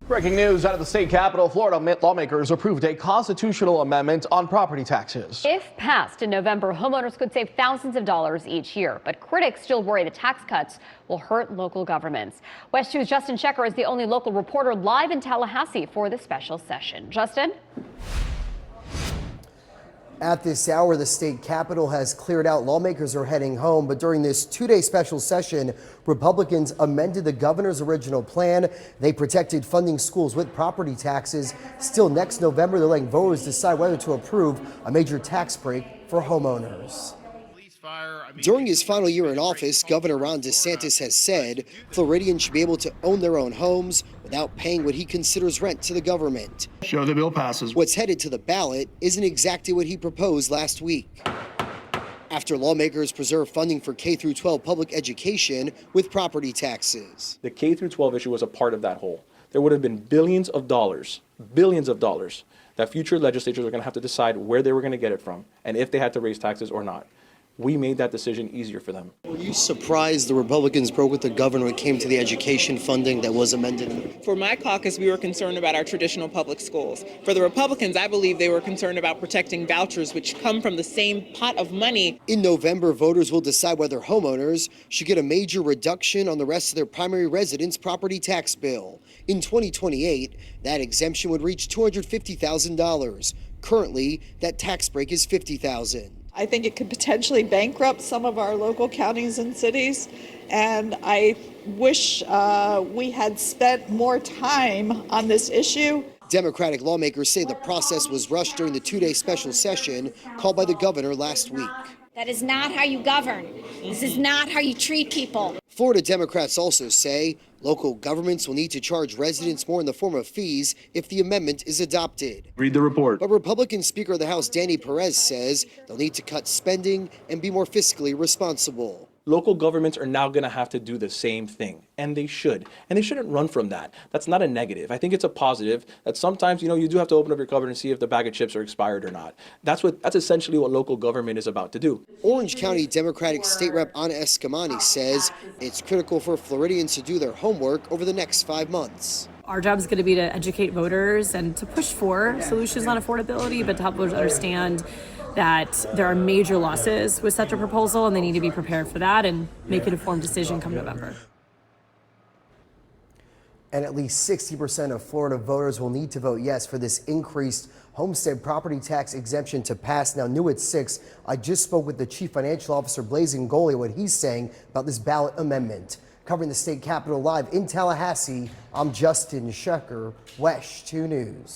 Breaking news out of the state capitol. Florida lawmakers approved a constitutional amendment on property taxes. If passed in November, homeowners could save thousands of dollars each year. But critics still worry the tax cuts will hurt local governments. West 2's Justin Shecker is the only local reporter live in Tallahassee for the special session. Justin? At this hour, the state capitol has cleared out. Lawmakers are heading home, but during this two-day special session, Republicans amended the governor's original plan. They protected funding schools with property taxes. Still, next November, they're letting voters decide whether to approve a major tax break for homeowners. During his final year in office, Governor Ron DeSantis has said Floridians should be able to own their own homes without paying what he considers rent to the government. Show the bill passes. What's headed to the ballot isn't exactly what he proposed last week. After lawmakers preserve funding for K-12 public education with property taxes. The K-12 issue was a part of that whole. There would have been billions of dollars that future legislatures were going to have to decide where they were going to get it from and if they had to raise taxes or not. We made that decision easier for them. Were you surprised the Republicans broke with the governor when it came to the education funding that was amended? For my caucus, we were concerned about our traditional public schools. For the Republicans, I believe they were concerned about protecting vouchers, which come from the same pot of money. In November, voters will decide whether homeowners should get a major reduction on the rest of their primary residence property tax bill. In 2028, that exemption would reach $250,000. Currently, that tax break is $50,000. I think it could potentially bankrupt some of our local counties and cities, and I wish we had spent more time on this issue. Democratic lawmakers say the process was rushed during the two-day special session called by the governor last week. That is not how you govern. This is not how you treat people. Florida Democrats also say local governments will need to charge residents more in the form of fees if the amendment is adopted. Read the report. But Republican Speaker of the House Danny Perez says they'll need to cut spending and be more fiscally responsible. Local governments are now going to have to do the same thing, and they should. And they shouldn't run from that. That's not a negative. I think it's a positive that sometimes, you do have to open up your cupboard and see if the bag of chips are expired or not. That's essentially what local government is about to do. Orange County Democratic State Rep Ana Escamani says it's critical for Floridians to do their homework over the next 5 months. Our job is going to be to educate voters and to push for solutions on affordability, but to help voters understand that there are major losses with such a proposal and they need to be prepared for that and make an informed decision come November. And at least 60% of Florida voters will need to vote yes for this increased homestead property tax exemption to pass. Now, new at 6, I just spoke with the Chief Financial Officer, Blaise Ngoli, what he's saying about this ballot amendment. Covering the state capitol live in Tallahassee, I'm Justin Shecker, West 2 News.